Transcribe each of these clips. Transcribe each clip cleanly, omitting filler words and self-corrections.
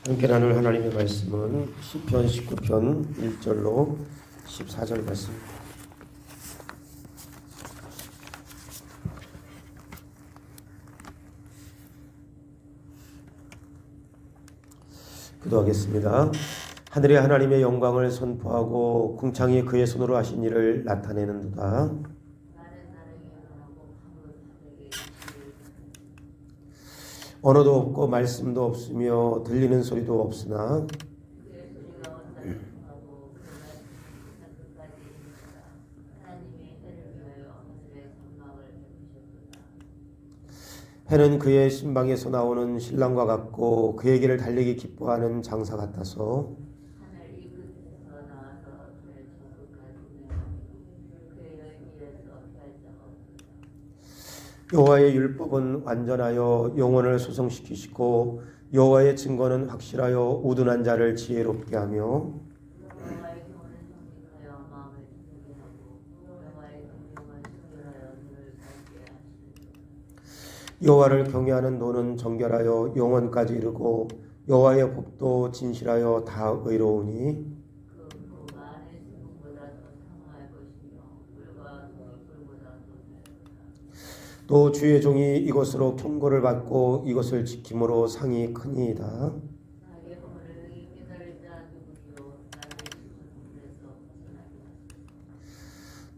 함께 나눌 하나님의 말씀은 시편 19편 1절로 14절 말씀입니다. 기도하겠습니다. 하늘의 하나님의 영광을 선포하고 궁창이 그의 손으로 하신 일을 나타내는도다. 언어도 없고 말씀도 없으며 들리는 소리도 없으나 해는 그의 신방에서 나오는 신랑과 같고 그에게를 달리기 기뻐하는 장사 같아서 여호와의 율법은 완전하여 영혼을 소성시키시고 여호와의 증거는 확실하여 우둔한 자를 지혜롭게 하며 여호와를 경외하는 도는 정결하여 영원까지 이르고 여호와의 법도 진실하여 다 의로우니 또 주의 종이 이것으로 경고를 받고 이것을 지킴으로 상이 크니이다.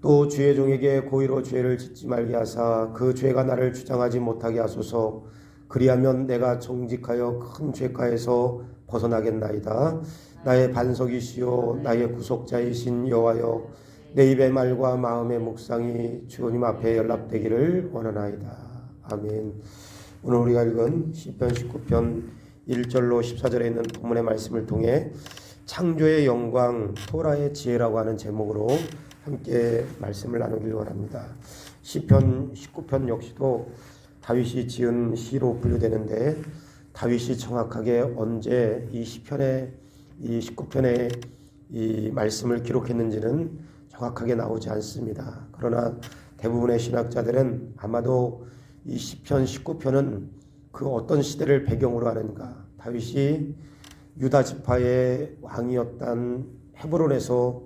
또 주의 종에게 고의로 죄를 짓지 말게 하사 그 죄가 나를 주장하지 못하게 하소서. 그리하면 내가 정직하여 큰 죄가에서 벗어나겠나이다. 나의 반석이시요 나의 구속자이신 여호와여, 내 입의 말과 마음의 묵상이 주님 앞에 연락되기를 원하나이다. 아멘. 오늘 우리가 읽은 시편 19편 1절로 14절에 있는 본문의 말씀을 통해 창조의 영광, 토라의 지혜라고 하는 제목으로 함께 말씀을 나누길 원합니다. 시편 19편 역시도 다윗이 지은 시로 분류되는데 다윗이 정확하게 언제 이 시편의 이 19편의 이 말씀을 기록했는지는 정확하게 나오지 않습니다. 그러나 대부분의 신학자들은 아마도 이 시편 19편은 그 어떤 시대를 배경으로 하는가, 다윗이 유다 지파의 왕이었던 헤브론에서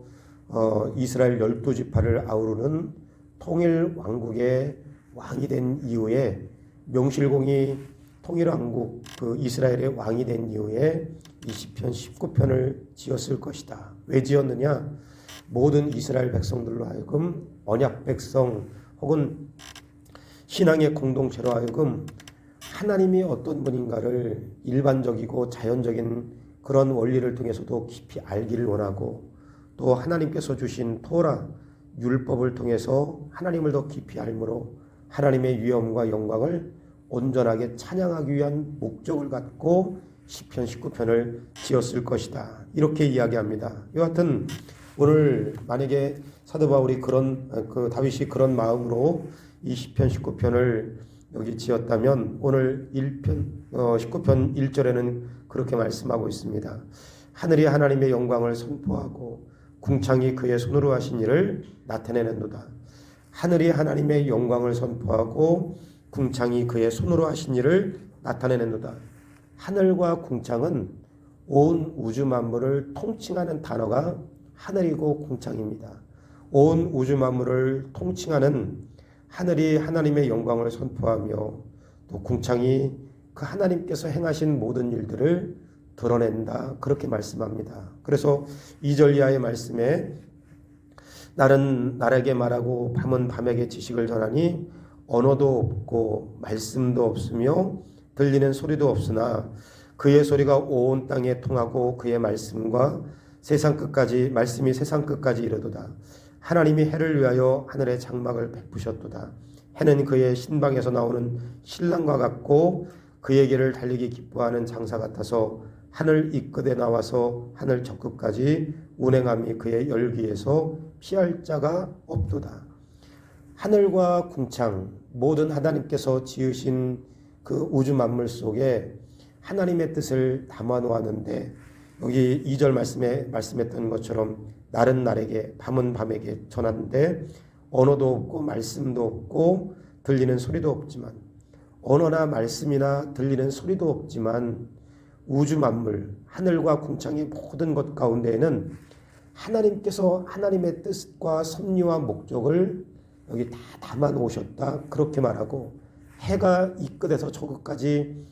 이스라엘 12지파를 아우르는 통일 왕국의 왕이 된 이후에 명실공히 통일 왕국 그 이스라엘의 왕이 된 이후에 이 시편 19편을 지었을 것이다. 왜 지었느냐? 모든 이스라엘 백성들로 하여금 언약 백성 혹은 신앙의 공동체로 하여금 하나님이 어떤 분인가를 일반적이고 자연적인 그런 원리를 통해서도 깊이 알기를 원하고 또 하나님께서 주신 토라 율법을 통해서 하나님을 더 깊이 알므로 하나님의 위엄과 영광을 온전하게 찬양하기 위한 목적을 갖고 시편 19편을 지었을 것이다. 이렇게 이야기합니다. 여하튼 오늘 만약에 사도 바울이 다윗이 그런 마음으로 이 시편 19편을 여기 지었다면 오늘 19편 1절에는 그렇게 말씀하고 있습니다. 하늘이 하나님의 영광을 선포하고 궁창이 그의 손으로 하신 일을 나타내는도다. 하늘이 하나님의 영광을 선포하고 궁창이 그의 손으로 하신 일을 나타내는도다. 하늘과 궁창은 온 우주 만물을 통칭하는 단어가 하늘이고 궁창입니다. 온 우주 만물을 통칭하는 하늘이 하나님의 영광을 선포하며 또 궁창이 그 하나님께서 행하신 모든 일들을 드러낸다. 그렇게 말씀합니다. 그래서 2절 이하의 말씀에 날은 날에게 말하고 밤은 밤에게 지식을 전하니 언어도 없고 말씀도 없으며 들리는 소리도 없으나 그의 소리가 온 땅에 통하고 그의 말씀이 세상 끝까지 이르도다. 하나님이 해를 위하여 하늘의 장막을 베푸셨도다. 해는 그의 신방에서 나오는 신랑과 같고 그에게를 달리기 기뻐하는 장사 같아서 하늘 이끝에 나와서 하늘 저끝까지 운행함이 그의 열기에서 피할 자가 없도다. 하늘과 궁창 모든 하나님께서 지으신 그 우주 만물 속에 하나님의 뜻을 담아 놓았는데 여기 2절 말씀에 말씀했던 것처럼 날은 날에게 밤은 밤에게 전하는데 언어도 없고 말씀도 없고 들리는 소리도 없지만 언어나 말씀이나 들리는 소리도 없지만 우주 만물, 하늘과 궁창의 모든 것 가운데에는 하나님께서 하나님의 뜻과 섭리와 목적을 여기 다 담아 놓으셨다. 그렇게 말하고 해가 이 끝에서 저 끝까지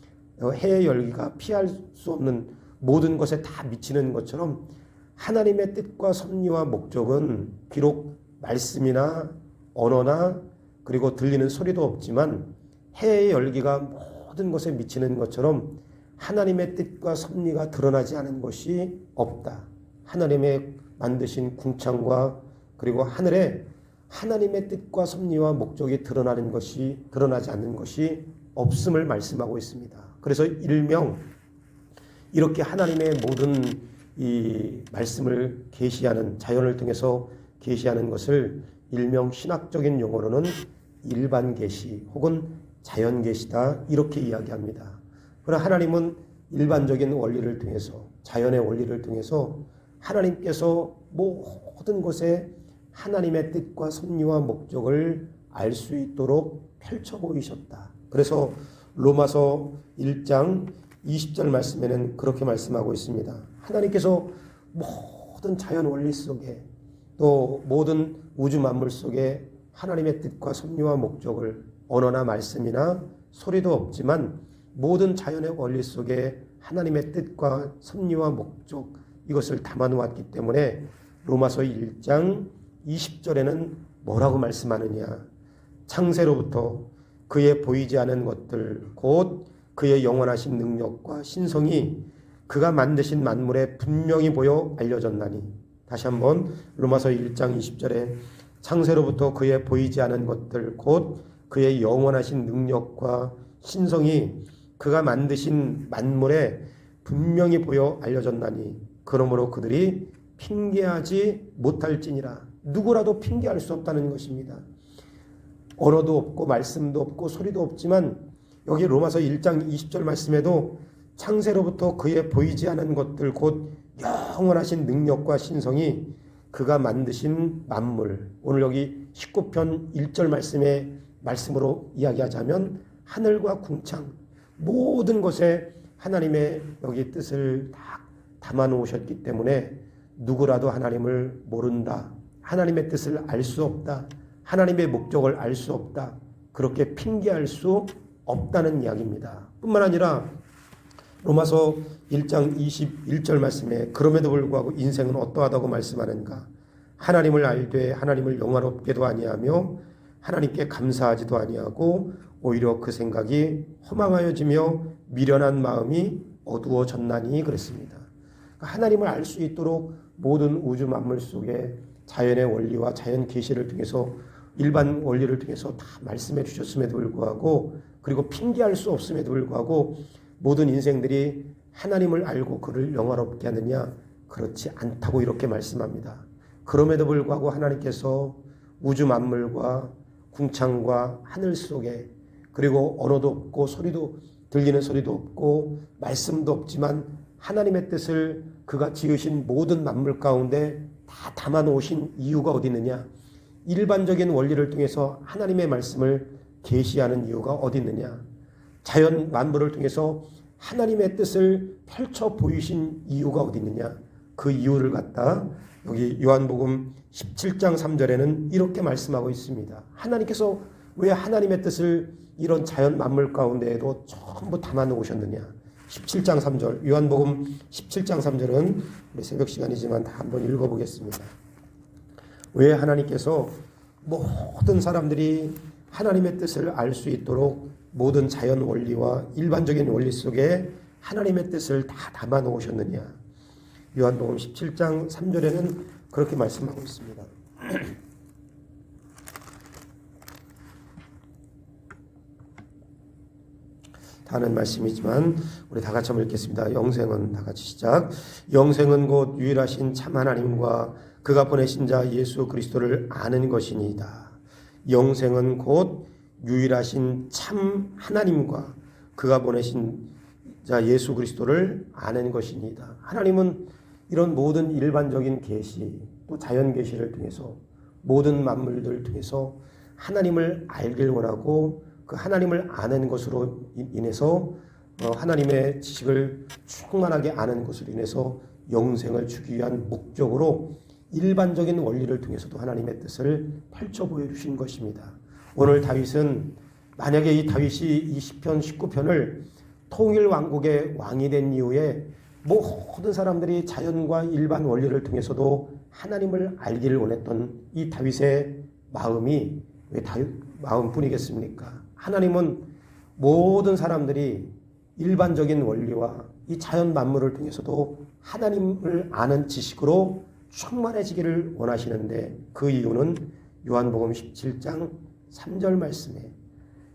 해의 열기가 피할 수 없는 모든 것에 다 미치는 것처럼 하나님의 뜻과 섭리와 목적은 비록 말씀이나 언어나 그리고 들리는 소리도 없지만 해의 열기가 모든 것에 미치는 것처럼 하나님의 뜻과 섭리가 드러나지 않은 것이 없다. 하나님의 만드신 궁창과 그리고 하늘에 하나님의 뜻과 섭리와 목적이 드러나지 않는 것이 없음을 말씀하고 있습니다. 그래서 일명 이렇게 하나님의 모든 이 말씀을 계시하는 자연을 통해서 계시하는 것을 일명 신학적인 용어로는 일반 계시 혹은 자연 계시다 이렇게 이야기합니다. 그러나 하나님은 일반적인 원리를 통해서 자연의 원리를 통해서 하나님께서 모든 것에 하나님의 뜻과 섭리와 목적을 알 수 있도록 펼쳐 보이셨다. 그래서 로마서 1장 20절 말씀에는 그렇게 말씀하고 있습니다. 하나님께서 모든 자연 원리 속에 또 모든 우주 만물 속에 하나님의 뜻과 섭리와 목적을 언어나 말씀이나 소리도 없지만 모든 자연의 원리 속에 하나님의 뜻과 섭리와 목적 이것을 담아 놓았기 때문에 로마서 1장 20절에는 뭐라고 말씀하느냐. 창세로부터 그의 보이지 않은 것들 곧 그의 영원하신 능력과 신성이 그가 만드신 만물에 분명히 보여 알려졌나니. 다시 한번 로마서 1장 20절에 창세로부터 그의 보이지 않은 것들 곧 그의 영원하신 능력과 신성이 그가 만드신 만물에 분명히 보여 알려졌나니 그러므로 그들이 핑계하지 못할지니라. 누구라도 핑계할 수 없다는 것입니다. 언어도 없고 말씀도 없고 소리도 없지만 여기 로마서 1장 20절 말씀에도 창세로부터 그의 보이지 않은 것들 곧 영원하신 능력과 신성이 그가 만드신 만물, 오늘 여기 19편 1절 말씀으로 이야기하자면 하늘과 궁창 모든 것에 하나님의 여기 뜻을 다 담아 놓으셨기 때문에 누구라도 하나님을 모른다. 하나님의 뜻을 알 수 없다. 하나님의 목적을 알 수 없다. 그렇게 핑계할 수 없다는 이야기입니다. 뿐만 아니라 로마서 1장 21절 말씀에 그럼에도 불구하고 인생은 어떠하다고 말씀하는가. 하나님을 알되 하나님을 영화롭게도 아니하며 하나님께 감사하지도 아니하고 오히려 그 생각이 허망하여지며 미련한 마음이 어두워졌나니 그랬습니다. 하나님을 알 수 있도록 모든 우주 만물 속에 자연의 원리와 자연 계시를 통해서 일반 원리를 통해서 다 말씀해 주셨음에도 불구하고 그리고 핑계할 수 없음에도 불구하고 모든 인생들이 하나님을 알고 그를 영화롭게 하느냐? 그렇지 않다고 이렇게 말씀합니다. 그럼에도 불구하고 하나님께서 우주 만물과 궁창과 하늘 속에 그리고 언어도 없고 들리는 소리도 없고 말씀도 없지만 하나님의 뜻을 그가 지으신 모든 만물 가운데 다 담아 놓으신 이유가 어디 있느냐? 일반적인 원리를 통해서 하나님의 말씀을 계시하는 이유가 어디 있느냐? 자연 만물을 통해서 하나님의 뜻을 펼쳐 보이신 이유가 어디 있느냐? 그 이유를 갖다 여기 요한복음 17장 3절에는 이렇게 말씀하고 있습니다. 하나님께서 왜 하나님의 뜻을 이런 자연 만물 가운데에도 전부 담아 놓으셨느냐? 17장 3절 요한복음 17장 3절은 우리 새벽 시간이지만 다 한번 읽어보겠습니다. 왜 하나님께서 모든 사람들이 하나님의 뜻을 알 수 있도록 모든 자연 원리와 일반적인 원리 속에 하나님의 뜻을 다 담아 놓으셨느냐. 요한복음 17장 3절에는 그렇게 말씀하고 있습니다. 다 아는 말씀이지만 우리 다 같이 한번 읽겠습니다. 영생은 다 같이 시작. 영생은 곧 유일하신 참 하나님과 그가 보내신 자 예수 그리스도를 아는 것이니이다. 영생은 곧 유일하신 참 하나님과 그가 보내신 자 예수 그리스도를 아는 것이니이다. 하나님은 이런 모든 일반적인 계시 또 자연 계시를 통해서 모든 만물들을 통해서 하나님을 알길 원하고 그 하나님을 아는 것으로 인해서 하나님의 지식을 충만하게 아는 것으로 인해서 영생을 주기 위한 목적으로 일반적인 원리를 통해서도 하나님의 뜻을 펼쳐 보여주신 것입니다. 오늘 다윗은 만약에 이 다윗이 이 시편 19편을 통일 왕국의 왕이 된 이후에 모든 사람들이 자연과 일반 원리를 통해서도 하나님을 알기를 원했던 이 다윗의 마음이 왜 다윗 마음뿐이겠습니까? 하나님은 모든 사람들이 일반적인 원리와 이 자연 만물을 통해서도 하나님을 아는 지식으로 충만해지기를 원하시는데 그 이유는 요한복음 17장 3절 말씀에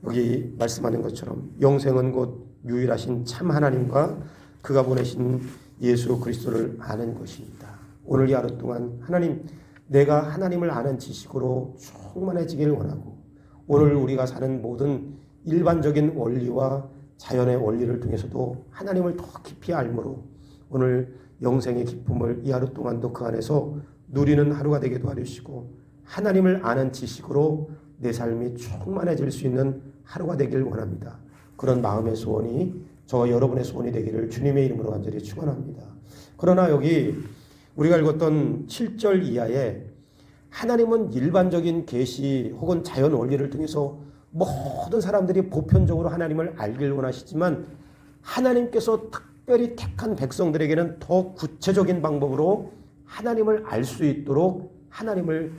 여기 말씀하는 것처럼 영생은 곧 유일하신 참 하나님과 그가 보내신 예수 그리스도를 아는 것입니다. 오늘 이 하루 동안 하나님, 내가 하나님을 아는 지식으로 충만해지기를 원하고 오늘 우리가 사는 모든 일반적인 원리와 자연의 원리를 통해서도 하나님을 더 깊이 알므로 오늘 영생의 기쁨을 이 하루 동안도 그 안에서 누리는 하루가 되게 도와주시고 하나님을 아는 지식으로 내 삶이 충만해질 수 있는 하루가 되길 원합니다. 그런 마음의 소원이 저와 여러분의 소원이 되기를 주님의 이름으로 간절히 축원합니다. 그러나 여기 우리가 읽었던 7절 이하에 하나님은 일반적인 계시 혹은 자연 원리를 통해서 모든 사람들이 보편적으로 하나님을 알길 원하시지만 하나님께서 특별히 택한 백성들에게는 더 구체적인 방법으로 하나님을 알 수 있도록 하나님을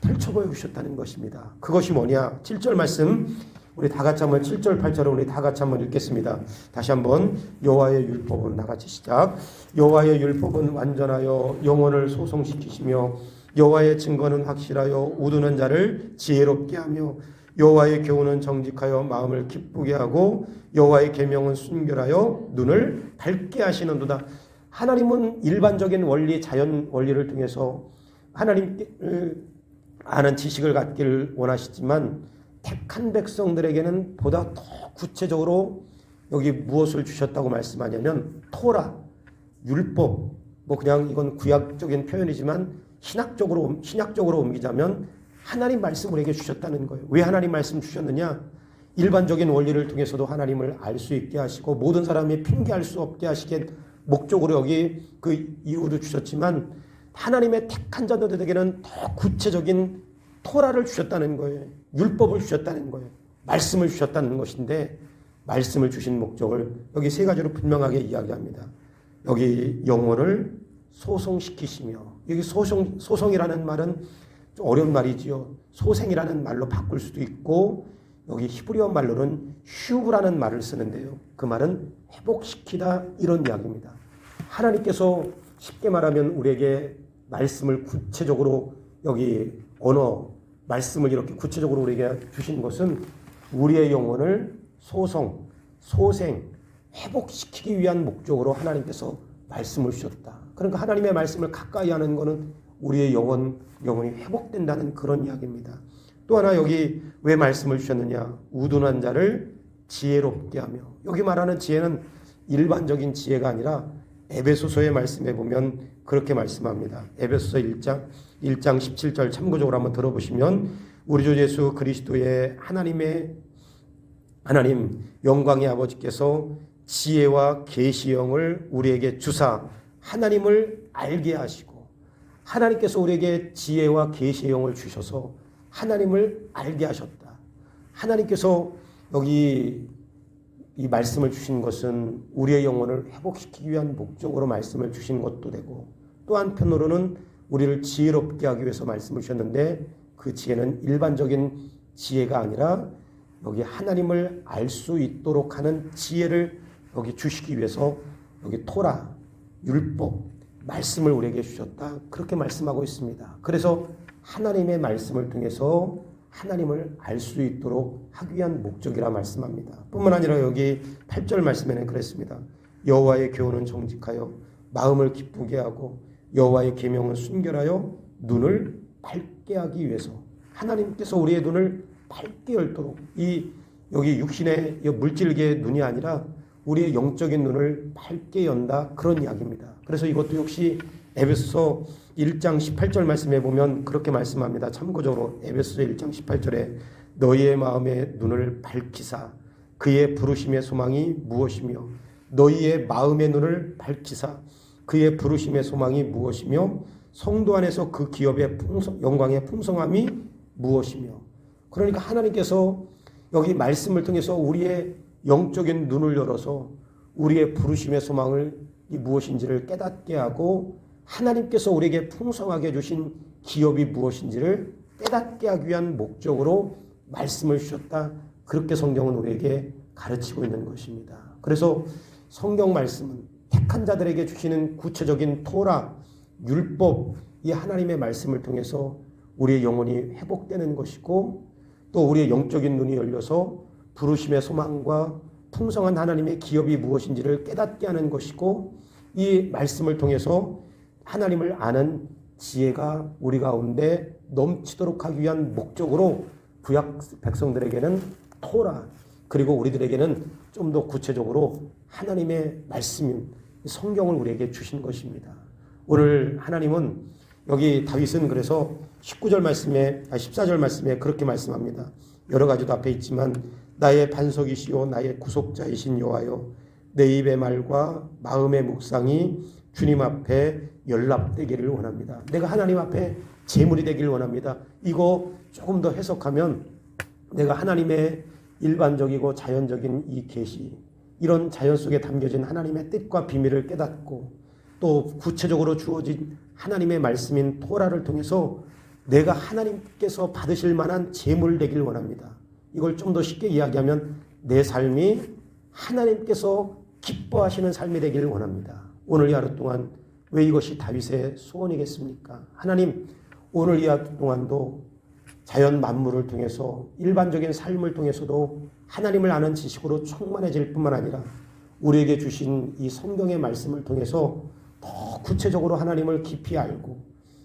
펼쳐 보여주셨다는 것입니다. 그것이 뭐냐? 7절 말씀 우리 다 같이 한번 7절 8절을 우리 다 같이 한번 읽겠습니다. 다시 한번 여호와의 율법은 다 같이 시작. 여호와의 율법은 완전하여 영혼을 소송시키시며 여호와의 증거는 확실하여 우두는 자를 지혜롭게 하며 여호와의 교훈은 정직하여 마음을 기쁘게 하고 여호와의 계명은 순결하여 눈을 밝게 하시는도다. 하나님은 일반적인 원리, 자연 원리를 통해서 하나님을 아는 지식을 갖기를 원하시지만 택한 백성들에게는 보다 더 구체적으로 여기 무엇을 주셨다고 말씀하냐면 토라, 율법, 그냥 이건 구약적인 표현이지만 신약적으로 옮기자면 하나님 말씀을 우리에게 주셨다는 거예요. 왜 하나님 말씀 주셨느냐? 일반적인 원리를 통해서도 하나님을 알 수 있게 하시고 모든 사람이 핑계할 수 없게 하시게 목적으로 여기 그 이유도 주셨지만 하나님의 택한 자들에게는 더 구체적인 토라를 주셨다는 거예요. 율법을 주셨다는 거예요. 말씀을 주셨다는 것인데 말씀을 주신 목적을 여기 세 가지로 분명하게 이야기합니다. 여기 영혼을 소송시키시며 여기 소송이라는 말은 좀 어려운 말이지요. 소생이라는 말로 바꿀 수도 있고 여기 히브리어 말로는 휴브라는 말을 쓰는데요. 그 말은 회복시키다 이런 이야기입니다. 하나님께서 쉽게 말하면 우리에게 말씀을 구체적으로 여기 말씀을 이렇게 구체적으로 우리에게 주신 것은 우리의 영혼을 소생, 회복시키기 위한 목적으로 하나님께서 말씀을 주셨다. 그러니까 하나님의 말씀을 가까이 하는 것은 우리의 영혼이 회복된다는 그런 이야기입니다. 또 하나 여기 왜 말씀을 주셨느냐? 우둔한 자를 지혜롭게 하며 여기 말하는 지혜는 일반적인 지혜가 아니라 에베소서의 말씀에 보면 그렇게 말씀합니다. 에베소서 1장 17절 참고적으로 한번 들어보시면 우리 주 예수 그리스도의 하나님 영광의 아버지께서 지혜와 계시형을 우리에게 주사 하나님을 알게 하시고 하나님께서 우리에게 지혜와 계시형을 주셔서 하나님을 알게 하셨다. 하나님께서 여기 이 말씀을 주신 것은 우리의 영혼을 회복시키기 위한 목적으로 말씀을 주신 것도 되고 또 한편으로는 우리를 지혜롭게 하기 위해서 말씀을 주셨는데 그 지혜는 일반적인 지혜가 아니라 여기 하나님을 알 수 있도록 하는 지혜를 여기 주시기 위해서 여기 토라, 율법, 말씀을 우리에게 주셨다. 그렇게 말씀하고 있습니다. 그래서 하나님의 말씀을 통해서 하나님을 알 수 있도록 하기 위한 목적이라 말씀합니다. 뿐만 아니라 여기 8절 말씀에는 그랬습니다. 여호와의 교훈은 정직하여 마음을 기쁘게 하고 여호와의 계명은 순결하여 눈을 밝게 하기 위해서 하나님께서 우리의 눈을 밝게 열도록 여기 육신의 물질계의 눈이 아니라 우리의 영적인 눈을 밝게 연다 그런 이야기입니다. 그래서 이것도 역시 에베소서 1장 18절 말씀에 보면 그렇게 말씀합니다. 참고적으로 에베소서 1장 18절에 너희의 마음의 눈을 밝히사 그의 부르심의 소망이 무엇이며 너희의 마음의 눈을 밝히사 그의 부르심의 소망이 무엇이며 성도 안에서 그 기업의 영광의 풍성함이 무엇이며. 그러니까 하나님께서 여기 말씀을 통해서 우리의 영적인 눈을 열어서 우리의 부르심의 소망을 무엇인지를 깨닫게 하고 하나님께서 우리에게 풍성하게 주신 기업이 무엇인지를 깨닫게 하기 위한 목적으로 말씀을 주셨다. 그렇게 성경은 우리에게 가르치고 있는 것입니다. 그래서 성경 말씀은 택한 자들에게 주시는 구체적인 토라, 율법, 이 하나님의 말씀을 통해서 우리의 영혼이 회복되는 것이고 또 우리의 영적인 눈이 열려서 부르심의 소망과 풍성한 하나님의 기업이 무엇인지를 깨닫게 하는 것이고 이 말씀을 통해서 하나님을 아는 지혜가 우리 가운데 넘치도록 하기 위한 목적으로 구약 백성들에게는 토라 그리고 우리들에게는 좀 더 구체적으로 하나님의 말씀인 성경을 우리에게 주신 것입니다. 오늘 하나님은 여기 다윗은 그래서 14절 말씀에 그렇게 말씀합니다. 여러 가지도 앞에 있지만 나의 반석이시오 나의 구속자이신 여호와여 내 입의 말과 마음의 묵상이 주님 앞에 연락되기를 원합니다. 내가 하나님 앞에 제물이 되기를 원합니다. 이거 조금 더 해석하면 내가 하나님의 일반적이고 자연적인 이 계시 이런 자연 속에 담겨진 하나님의 뜻과 비밀을 깨닫고 또 구체적으로 주어진 하나님의 말씀인 토라를 통해서 내가 하나님께서 받으실 만한 제물 되길 원합니다. 이걸 좀 더 쉽게 이야기하면 내 삶이 하나님께서 기뻐하시는 삶이 되기를 원합니다. 오늘 이 하루 동안 왜 이것이 다윗의 소원이겠습니까? 하나님 오늘 이 하루 동안도 자연 만물을 통해서 일반적인 삶을 통해서도 하나님을 아는 지식으로 충만해질 뿐만 아니라 우리에게 주신 이 성경의 말씀을 통해서 더 구체적으로 하나님을 깊이 알고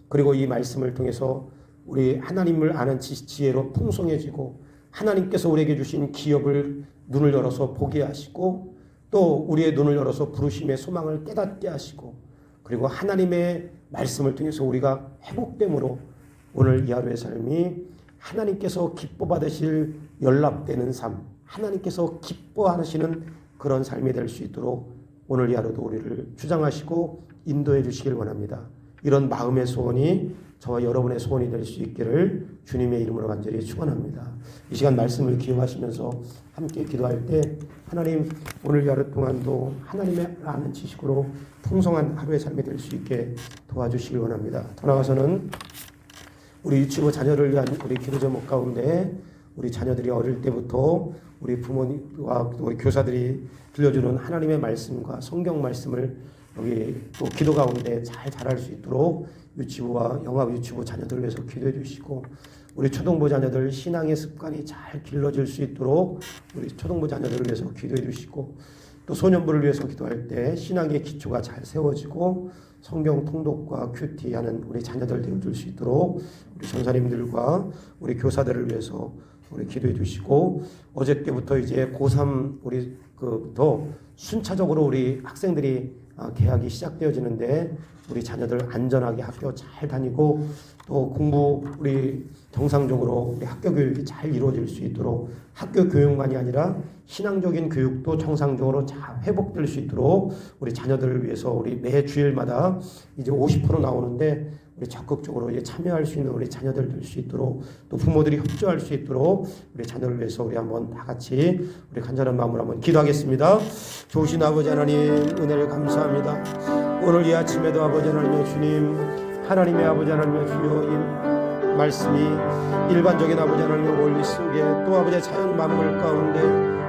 그리고 이 말씀을 통해서 우리 하나님을 아는 지혜로 풍성해지고 하나님께서 우리에게 주신 기업을 눈을 열어서 보게 하시고 또 우리의 눈을 열어서 부르심의 소망을 깨닫게 하시고 그리고 하나님의 말씀을 통해서 우리가 회복됨으로 오늘 이 하루의 삶이 하나님께서 기뻐 받으실 연락되는 삶, 하나님께서 기뻐하시는 그런 삶이 될 수 있도록 오늘 이 하루도 우리를 주장하시고 인도해 주시길 원합니다. 이런 마음의 소원이 저와 여러분의 소원이 될 수 있기를 주님의 이름으로 간절히 축원합니다. 이 시간 말씀을 기억하시면서 함께 기도할 때 하나님 오늘 이 하루 동안도 하나님의 아는 지식으로 풍성한 하루의 삶이 될 수 있게 도와주시길 원합니다. 더 나아가서는 우리 유치부 자녀를 위한 우리 기도 제목 가운데 우리 자녀들이 어릴 때부터 우리 부모님과 우리 교사들이 들려주는 하나님의 말씀과 성경 말씀을 여기 또 기도 가운데 잘 자랄 수 있도록 유치부와 영화 유치부 자녀들을 위해서 기도해 주시고 우리 초등부 자녀들 신앙의 습관이 잘 길러질 수 있도록 우리 초등부 자녀들을 위해서 기도해 주시고 또 소년부를 위해서 기도할 때 신앙의 기초가 잘 세워지고 성경 통독과 큐티하는 우리 자녀들 되어줄 수 있도록 우리 전사님들과 우리 교사들을 위해서 우리 기도해 주시고 어저께부터 이제 고3 우리 그부터 순차적으로 우리 학생들이 개학이 시작되어지는데 우리 자녀들 안전하게 학교 잘 다니고 또 공부 우리 정상적으로 우리 학교 교육이 잘 이루어질 수 있도록 학교 교육만이 아니라 신앙적인 교육도 정상적으로 잘 회복될 수 있도록 우리 자녀들을 위해서 우리 매 주일마다 이제 50% 나오는데 우리 적극적으로 이제 참여할 수 있는 우리 자녀들 될 수 있도록 또 부모들이 협조할 수 있도록 우리 자녀를 위해서 우리 한번 다 같이 우리 간절한 마음으로 한번 기도하겠습니다. 좋으신 아버지 하나님 은혜를 감사합니다. 오늘 이 아침에도 아버지 하나님의 주님 하나님의 아버지 하나님의 주여 이 말씀이 일반적인 아버지 하나님의 원리 속에 또 아버지의 자연 만물 가운데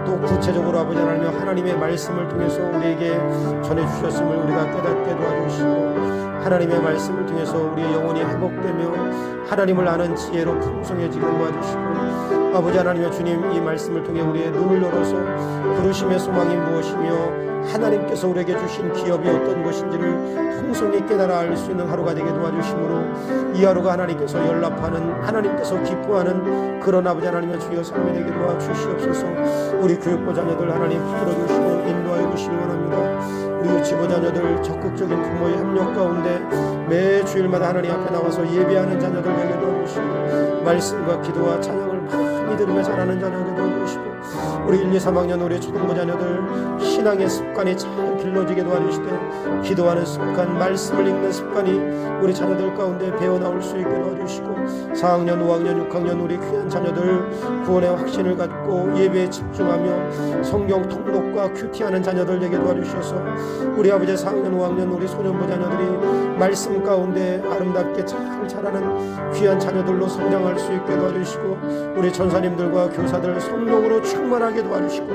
또 구체적으로 아버지 하나님의 말씀을 통해서 우리에게 전해주셨음을 우리가 깨닫게 도와주시고 하나님의 말씀을 통해서 우리의 영혼이 회복되며 하나님을 아는 지혜로 풍성해지게 도와주시고 아버지 하나님의 주님 이 말씀을 통해 우리의 눈을 열어서 부르심의 소망이 무엇이며 하나님께서 우리에게 주신 기업이 어떤 것인지를 풍성히 깨달아 알 수 있는 하루가 되게 도와주심으로 이 하루가 하나님께서 연락하는 하나님께서 기뻐하는 그런 아버지 하나님의 주여 삶이 되게 도와주시옵소서. 우리 교육부 자녀들 하나님 풀어주시고 인도하여 주시기 원합니다. 우리 유치부 자녀들 적극적인 부모의 협력 가운데 매 주일마다 하나님 앞에 나와서 예배하는 자녀들 되게 도와주시고 말씀과 기도와 찬양을 많이 들으며 자라는 자녀들 도와주시고 우리 1, 2, 3학년 우리 초등부 자녀들 신앙의 습관이 잘 길러지게 도와주시되 기도하는 습관, 말씀을 읽는 습관이 우리 자녀들 가운데 배어나올 수 있게 도와주시고 4학년, 5학년, 6학년 우리 귀한 자녀들 구원의 확신을 갖고 예배에 집중하며 성경 통독과 큐티하는 자녀들 되게 도와주셔서 우리 아버지 4학년, 5학년 우리 소년부 자녀들이 말씀 가운데 아름답게 잘 자라는 귀한 자녀들로 성장할 수 있게 도와주시고 우리 전사님들과 교사들 성령으로 충만하게 도와주시고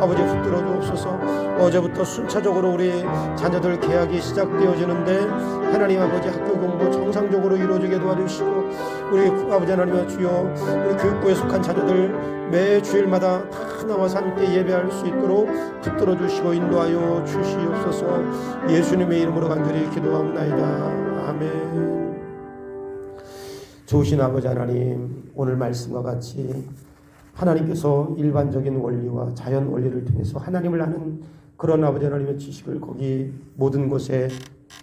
아버지 붙들어 주옵소서. 어제부터 순차적으로 우리 자녀들 개학이 시작되어지는데 하나님 아버지 학교 공부 정상적으로 이루어지게 도와주시고 우리 아버지 하나님의 주여 우리 교육부에 속한 자녀들 매 주일마다 다 나와서 함께 예배할 수 있도록 붙들어 주시고 인도하여 주시옵소서. 예수님의 이름으로 간절히 기도합나이다. 아멘. 좋으신 아버지 하나님, 오늘 말씀과 같이 하나님께서 일반적인 원리와 자연 원리를 통해서 하나님을 아는 그런 아버지 하나님의 지식을 거기 모든 곳에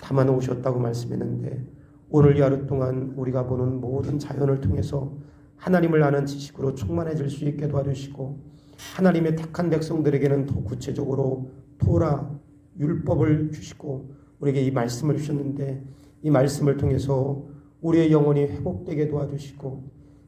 담아 놓으셨다고 말씀했는데 오늘 이 하루 동안 우리가 보는 모든 자연을 통해서 하나님을 아는 지식으로 충만해질 수 있게 도와주시고 하나님의 택한 백성들에게는 더 구체적으로 토라, 율법을 주시고 우리에게 이 말씀을 주셨는데 이 말씀을 통해서 우리의 영혼이 회복되게 도와주시고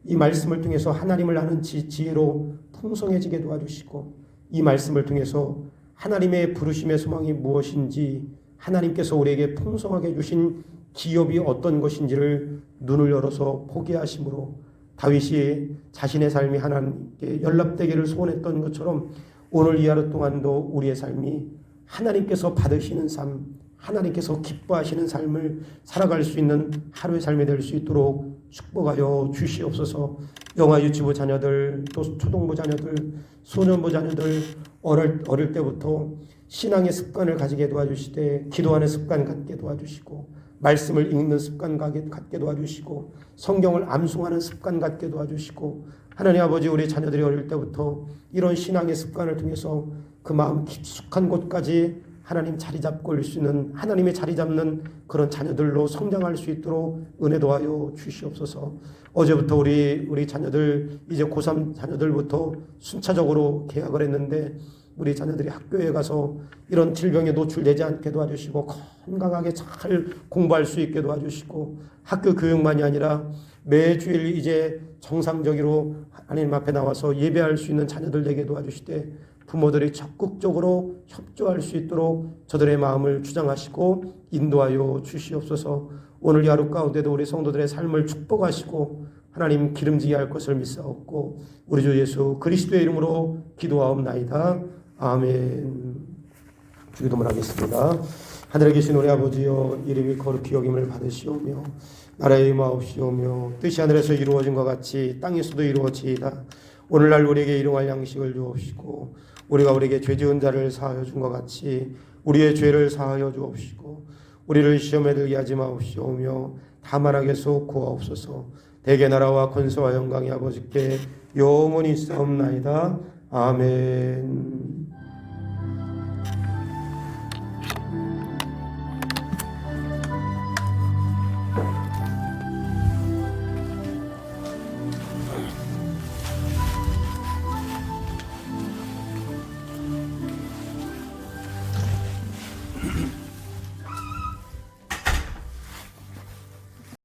이 말씀을 통해서 하나님을 아는 지혜로 풍성해지게 도와주시고 이 말씀을 통해서 하나님의 부르심의 소망이 무엇인지 하나님께서 우리에게 풍성하게 주신 기업이 어떤 것인지를 눈을 열어서 보게 하심으로 다윗이 자신의 삶이 하나님께 연락되기를 소원했던 것처럼 오늘 이 하루 동안도 우리의 삶이 하나님께서 받으시는 삶, 하나님께서 기뻐하시는 삶을 살아갈 수 있는 하루의 삶이 될 수 있도록 축복하여 주시옵소서. 영아 유치부 자녀들, 또 초등부 자녀들, 소년부 자녀들 어릴 때부터 신앙의 습관을 가지게 도와주시되 기도하는 습관 갖게 도와주시고 말씀을 읽는 습관 갖게 도와주시고 성경을 암송하는 습관 갖게 도와주시고 하나님 아버지 우리 자녀들이 어릴 때부터 이런 신앙의 습관을 통해서 그 마음 깊숙한 곳까지 하나님 자리 잡고 올 수 있는 하나님의 자리 잡는 그런 자녀들로 성장할 수 있도록 은혜 도와여 주시옵소서. 어제부터 우리 자녀들 이제 고3 자녀들부터 순차적으로 개학을 했는데 우리 자녀들이 학교에 가서 이런 질병에 노출되지 않게 도와주시고 건강하게 잘 공부할 수 있게 도와주시고 학교 교육만이 아니라 매주일 이제 정상적으로 하나님 앞에 나와서 예배할 수 있는 자녀들 되게 도와주시되 부모들이 적극적으로 협조할 수 있도록 저들의 마음을 주장하시고 인도하여 주시옵소서. 오늘 이 하루 가운데도 우리 성도들의 삶을 축복하시고 하나님 기름지게 할 것을 믿사옵고 우리 주 예수 그리스도의 이름으로 기도하옵나이다. 아멘. 주기도문 하겠습니다. 하늘에 계신 우리 아버지여, 이름이 거룩히 여김을 받으시오며 나라의 임하옵시오며 뜻이 하늘에서 이루어진 것 같이 땅에서도 이루어지이다. 오늘날 우리에게 일용할 양식을 주옵시고 우리가 우리에게 죄 지은 자를 사하여 준 것 같이 우리의 죄를 사하여 주옵시고 우리를 시험에 들게 하지 마옵시오며 다만 악에서 구하옵소서. 대개 나라와 권세와 영광이 아버지께 영원히 있사옵나이다. 아멘.